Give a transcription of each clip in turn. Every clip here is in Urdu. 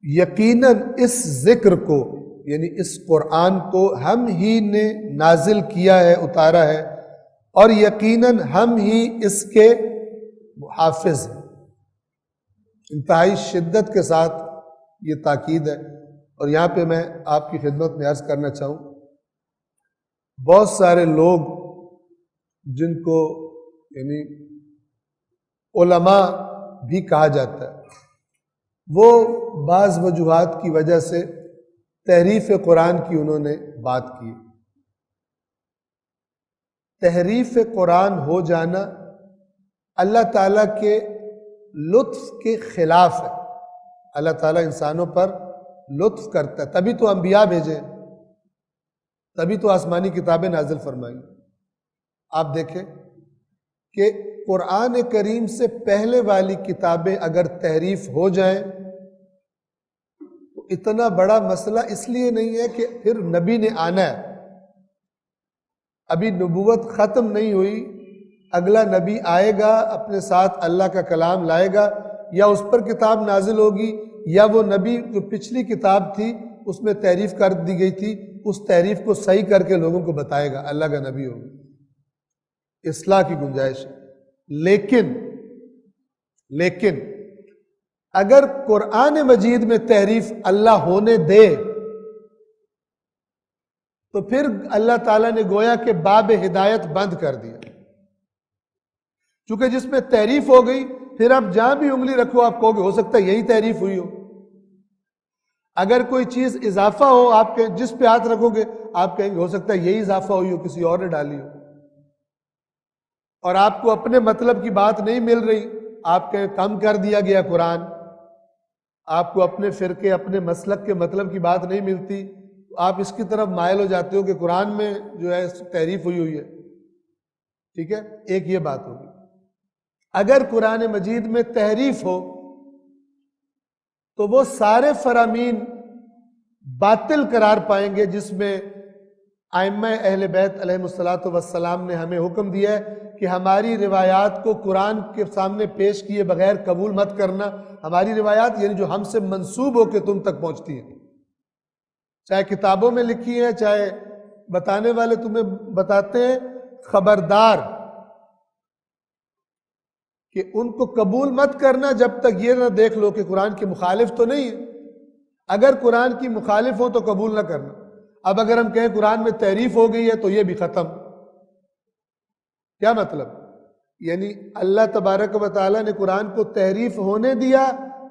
یقیناً اس ذکر کو یعنی اس قرآن کو ہم ہی نے نازل کیا ہے، اتارا ہے، اور یقیناً ہم ہی اس کے محافظ ہیں۔ انتہائی شدت کے ساتھ یہ تاکید ہے، اور یہاں پہ میں آپ کی خدمت میں عرض کرنا چاہوں، بہت سارے لوگ جن کو یعنی علماء بھی کہا جاتا ہے، وہ بعض وجوہات کی وجہ سے تحریف قرآن کی انہوں نے بات کی۔ تحریف قرآن ہو جانا اللہ تعالیٰ کے لطف کے خلاف ہے۔ اللہ تعالیٰ انسانوں پر لطف کرتا ہے، تبھی تو انبیاء بھیجے، تبھی تو آسمانی کتابیں نازل فرمائی۔ آپ دیکھیں کہ قرآن کریم سے پہلے والی کتابیں اگر تحریف ہو جائیں تو اتنا بڑا مسئلہ اس لیے نہیں ہے کہ پھر نبی نے آنا ہے، ابھی نبوت ختم نہیں ہوئی، اگلا نبی آئے گا، اپنے ساتھ اللہ کا کلام لائے گا، یا اس پر کتاب نازل ہوگی، یا وہ نبی جو پچھلی کتاب تھی اس میں تحریف کر دی گئی تھی، اس تحریف کو صحیح کر کے لوگوں کو بتائے گا، اللہ کا نبی ہوگا، اصلاح کی گنجائش ہے۔ لیکن اگر قرآن مجید میں تحریف اللہ ہونے دے تو پھر اللہ تعالیٰ نے گویا کہ باب ہدایت بند کر دیا، چونکہ جس میں تحریف ہو گئی پھر آپ جہاں بھی انگلی رکھو آپ کہو گے ہو سکتا ہے یہی تحریف ہوئی ہو۔ اگر کوئی چیز اضافہ ہو، آپ کے جس پہ ہاتھ رکھو گے آپ کہیں گے ہو سکتا ہے یہی اضافہ ہوئی ہو، کسی اور نے ڈالی ہو، اور آپ کو اپنے مطلب کی بات نہیں مل رہی، آپ کے کم کر دیا گیا قرآن، آپ کو اپنے فرقے اپنے مسلک کے مطلب کی بات نہیں ملتی، آپ اس کی طرف مائل ہو جاتے ہو کہ قرآن میں جو ہے تحریف ہوئی ہے۔ ٹھیک ہے، ایک یہ بات ہوگی۔ اگر قرآن مجید میں تحریف ہو تو وہ سارے فرامین باطل قرار پائیں گے جس میں ائمہ اہل بیت علیہ الصلوۃ والسلام نے ہمیں حکم دیا ہے کہ ہماری روایات کو قرآن کے سامنے پیش کیے بغیر قبول مت کرنا۔ ہماری روایات یعنی جو ہم سے منسوب ہو کے تم تک پہنچتی ہیں، چاہے کتابوں میں لکھی ہیں چاہے بتانے والے تمہیں بتاتے ہیں، خبردار کہ ان کو قبول مت کرنا جب تک یہ نہ دیکھ لو کہ قرآن کے مخالف تو نہیں ہے۔ اگر قرآن کی مخالف ہو تو قبول نہ کرنا۔ اب اگر ہم کہیں قرآن میں تحریف ہو گئی ہے تو یہ بھی ختم۔ کیا مطلب؟ یعنی اللہ تبارک و تعالیٰ نے قرآن کو تحریف ہونے دیا،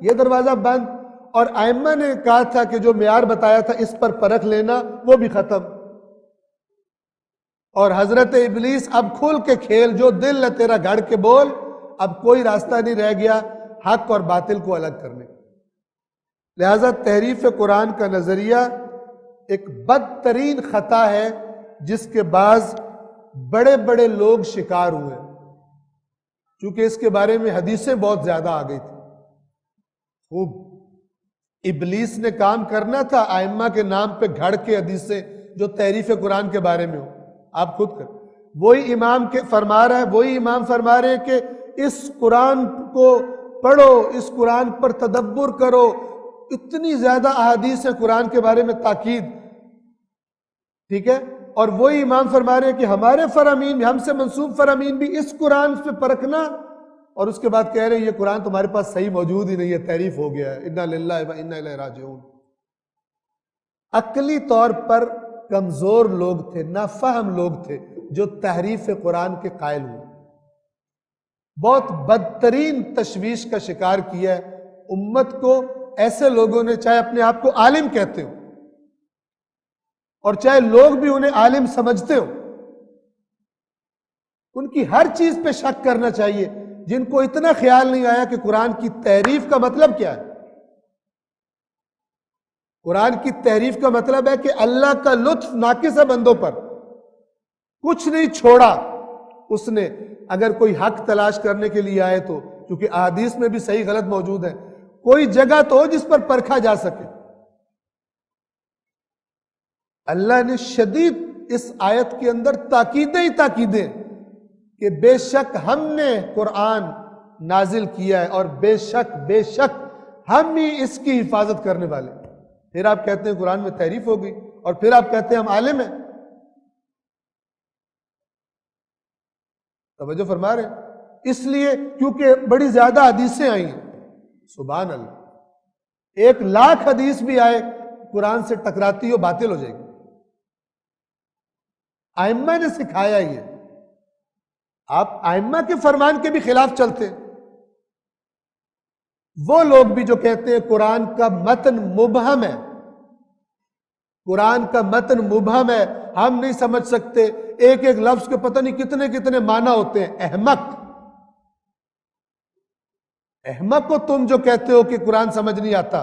یہ دروازہ بند، اور ائمہ نے کہا تھا کہ جو معیار بتایا تھا اس پر پرکھ لینا، وہ بھی ختم۔ اور حضرت ابلیس اب کھل کے کھیل، جو دل ہے تیرا گھڑ کے بول، اب کوئی راستہ نہیں رہ گیا حق اور باطل کو الگ کرنے۔ لہذا تحریف قرآن کا نظریہ ایک بدترین خطا ہے جس کے بعض بڑے بڑے لوگ شکار ہوئے، چونکہ اس کے بارے میں حدیثیں بہت زیادہ آ گئی تھی۔ خوب ابلیس نے کام کرنا تھا ائمہ کے نام پہ گھڑ کے حدیثیں جو تحریف قرآن کے بارے میں ہو، آپ خود کر۔ وہی امام کے فرما رہا ہے، وہی امام فرما رہے ہیں کہ اس قرآن کو پڑھو، اس قرآن پر تدبر کرو، اتنی زیادہ احادیث ہے قرآن کے بارے میں تاکید۔ ٹھیک ہے، اور وہی امام فرما رہے ہیں کہ ہمارے فرامین، ہم سے منسوب فرامین بھی اس قرآن پہ پرکھنا، اور اس کے بعد کہہ رہے ہیں یہ قرآن تمہارے پاس صحیح موجود ہی نہیں ہے، تحریف ہو گیا ہے۔ انا للہ و انا الیہ راجعون۔ عقلی طور پر کمزور لوگ تھے، نافہم لوگ تھے جو تحریف قرآن کے قائل ہوئے، بہت بدترین تشویش کا شکار کیا ہے امت کو ایسے لوگوں نے، چاہے اپنے آپ کو عالم کہتے ہو اور چاہے لوگ بھی انہیں عالم سمجھتے ہو، ان کی ہر چیز پہ شک کرنا چاہیے، جن کو اتنا خیال نہیں آیا کہ قرآن کی تحریف کا مطلب کیا ہے۔ قرآن کی تحریف کا مطلب ہے کہ اللہ کا لطف ناقص ہے بندوں پر، کچھ نہیں چھوڑا اس نے۔ اگر کوئی حق تلاش کرنے کے لیے آئے تو، کیونکہ احادیث میں بھی صحیح غلط موجود ہے، کوئی جگہ تو ہو جس پر پرکھا جا سکے۔ اللہ نے شدید اس آیت کے اندر تاکیدیں ہی تاکیدیں کہ بے شک ہم نے قرآن نازل کیا ہے، اور بے شک ہم ہی اس کی حفاظت کرنے والے. پھر آپ کہتے ہیں قرآن میں تحریف ہو گئی، اور پھر آپ کہتے ہیں ہم عالم ہیں. توجہ فرما رہے ہیں؟ اس لیے کیونکہ بڑی زیادہ حدیثیں آئی ہیں. سبحان اللہ، 1,00,000 حدیث بھی آئے قرآن سے ٹکراتی ہو باطل ہو جائے گی. ائمہ نے سکھایا یہ. آپ ائمہ کے فرمان کے بھی خلاف چلتے. وہ لوگ بھی جو کہتے ہیں قرآن کا متن مبہم ہے، قرآن کا متن مبہم ہے، ہم نہیں سمجھ سکتے، ایک ایک لفظ کے پتہ نہیں کتنے کتنے معنی ہوتے ہیں. احمق کو تم جو کہتے ہو کہ قرآن سمجھ نہیں آتا.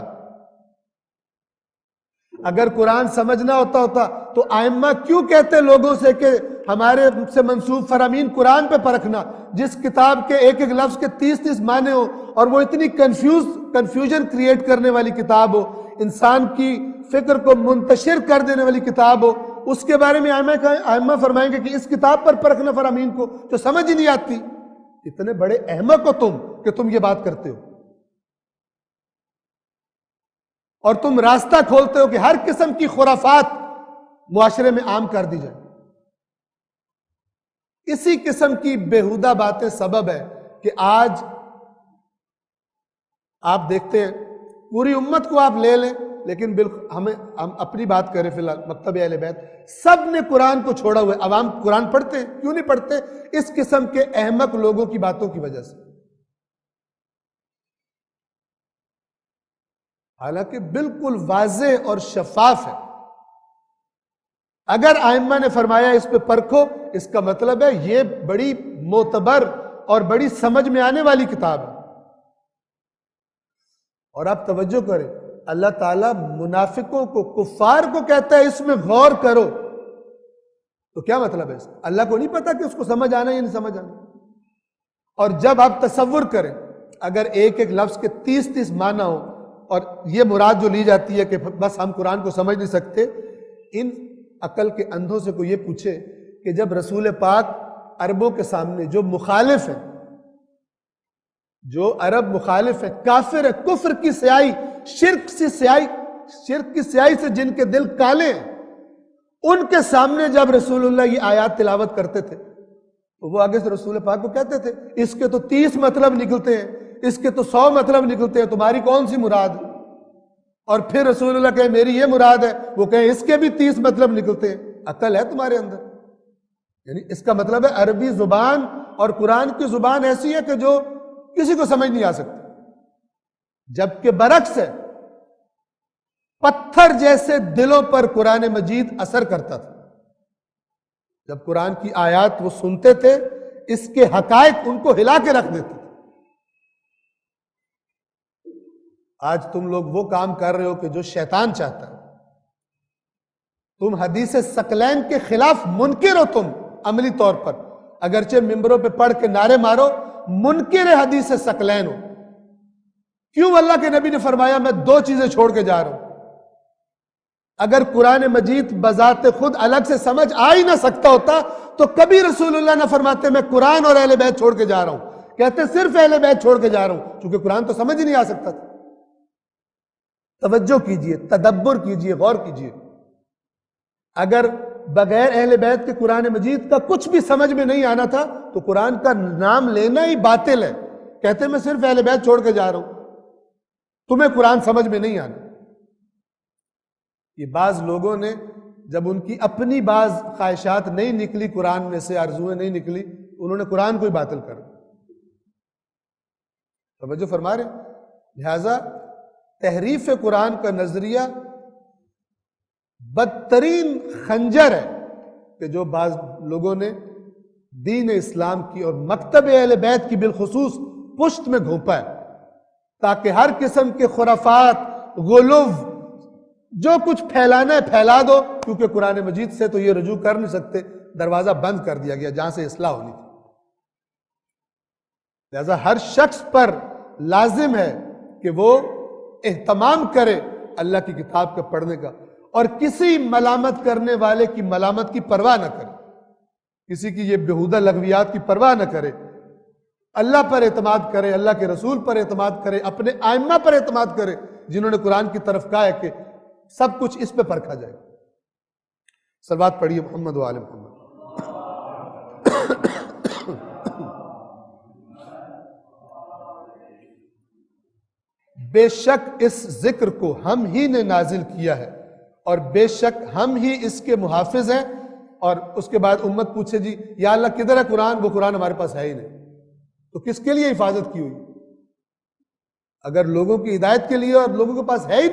اگر قرآن سمجھنا ہوتا تو ائمہ کیوں کہتے لوگوں سے کہ ہمارے سے منسوب فرامین قرآن پہ پرکھنا، جس کتاب کے ایک ایک لفظ کے 30 معنی ہو، اور وہ اتنی کنفیوژن کریٹ کرنے والی کتاب ہو، انسان کی فکر کو منتشر کر دینے والی کتاب ہو. اس کے بارے میں ائمہ فرمائیں گے کہ اس کتاب پر پرکھنا فرامین کو جو سمجھ ہی نہیں آتی. اتنے بڑے احمق ہو تم کہ تم یہ بات کرتے ہو، اور تم راستہ کھولتے ہو کہ ہر قسم کی خرافات معاشرے میں عام کر دی جائے. اسی قسم کی بیہودہ باتیں سبب ہے کہ آج آپ دیکھتے ہیں پوری امت کو آپ لے لیں، لیکن ہم اپنی بات کریں، فی الحال مکتب اہل بیت سب نے قرآن کو چھوڑا ہوا ہے. عوام قرآن پڑھتے ہیں، کیوں نہیں پڑھتے؟ اس قسم کے احمق لوگوں کی باتوں کی وجہ سے. حالانکہ بالکل واضح اور شفاف ہے. اگر ائمہ نے فرمایا اس پہ پرکھو، اس کا مطلب ہے یہ بڑی معتبر اور بڑی سمجھ میں آنے والی کتاب ہے. اور آپ توجہ کریں، اللہ تعالیٰ منافقوں کو، کفار کو کہتا ہے اس میں غور کرو. تو کیا مطلب ہے اس کا؟ اللہ کو نہیں پتا کہ اس کو سمجھ آنا یا نہیں سمجھ آنا. اور جب آپ تصور کریں اگر ایک ایک لفظ کے 30 معنی ہو، اور یہ مراد جو لی جاتی ہے کہ بس ہم قرآن کو سمجھ نہیں سکتے، ان عقل کے اندھوں سے کوئی یہ پوچھے کہ جب رسول پاک عربوں کے سامنے جو مخالف ہیں، جو عرب مخالف ہے، کافر ہے، کفر کی سیاہی، شرک کی سیاہی سے جن کے دل کالے ہیں، ان کے سامنے جب رسول اللہ یہ آیات تلاوت کرتے تھے تو وہ آگے سے رسول پاک کو کہتے تھے اس کے تو 30 مطلب نکلتے ہیں، اس کے تو 100 مطلب نکلتے ہیں، تمہاری کون سی مراد ہے؟ اور پھر رسول اللہ کہے میری یہ مراد ہے، وہ کہیں اس کے بھی 30 مطلب نکلتے ہیں. عقل ہے تمہارے اندر؟ یعنی اس کا مطلب ہے عربی زبان اور قرآن کی زبان ایسی ہے کہ جو کسی کو سمجھ نہیں آ سکتی. جبکہ برعکس ہے، پتھر جیسے دلوں پر قرآن مجید اثر کرتا تھا. جب قرآن کی آیات وہ سنتے تھے، اس کے حقائق ان کو ہلا کے رکھ دیتے تھے. آج تم لوگ وہ کام کر رہے ہو کہ جو شیطان چاہتا ہے. تم حدیث ثقلین کے خلاف منکر ہو. تم عملی طور پر اگرچہ ممبروں پہ پڑھ کے نعرے مارو، منکر حدیث ثقلین ہو. کیوں؟ اللہ کے نبی نے فرمایا میں 2 چیزیں چھوڑ کے جا رہا ہوں. اگر قرآن مجید بذات خود الگ سے سمجھ آ ہی نہ سکتا ہوتا تو کبھی رسول اللہ نہ فرماتے میں قرآن اور اہل بیت چھوڑ کے جا رہا ہوں. کہتے صرف اہل بیت چھوڑ کے جا رہا ہوں، کیونکہ قرآن تو سمجھ ہی نہیں آ سکتا تھا. توجہ کیجئے، تدبر کیجئے، غور کیجئے. اگر بغیر اہل بیت کے قرآن مجید کا کچھ بھی سمجھ میں نہیں آنا تھا تو قرآن کا نام لینا ہی باطل ہے. کہتے میں صرف اہل بیت چھوڑ کے جا رہا ہوں، تمہیں قرآن سمجھ میں نہیں آنا. یہ بعض لوگوں نے جب ان کی اپنی بعض خواہشات نہیں نکلی، قرآن میں سے آرزویں نہیں نکلی، انہوں نے قرآن کو ہی باطل کر دیا. توجہ فرما رہے ہیں؟ لہذا تحریف قرآن کا نظریہ بدترین خنجر ہے کہ جو بعض لوگوں نے دین اسلام کی اور مکتب اہل بیت کی بالخصوص پشت میں گھونپا ہے، تاکہ ہر قسم کے خرافات، غلو، جو کچھ پھیلانا ہے پھیلا دو، کیونکہ قرآن مجید سے تو یہ رجوع کر نہیں سکتے، دروازہ بند کر دیا گیا جہاں سے اصلاح ہونی تھی. لہذا ہر شخص پر لازم ہے کہ وہ اہتمام کرے اللہ کی کتاب کا پڑھنے کا، اور کسی ملامت کرنے والے کی ملامت کی پرواہ نہ کرے، کسی کی یہ بےہودہ لغویات کی پرواہ نہ کرے. اللہ پر اعتماد کرے، اللہ کے رسول پر اعتماد کرے، اپنے ائمہ پر اعتماد کرے جنہوں نے قرآن کی طرف کہا ہے کہ سب کچھ اس پہ پرکھا جائے۔ صلوات پڑھیے محمد و آل محمد۔ بے شک اس ذکر کو ہم ہی نے نازل کیا ہے اور بے شک ہم ہی اس کے محافظ ہیں۔ اور اس کے بعد امت پوچھے جی یا اللہ کدھر ہے قرآن؟ وہ قرآن ہمارے پاس ہے ہی نہیں، تو کس کے لیے حفاظت کی ہوئی؟ اگر لوگوں کی ہدایت کے لیے اور لوگوں کے پاس ہے ہی نہیں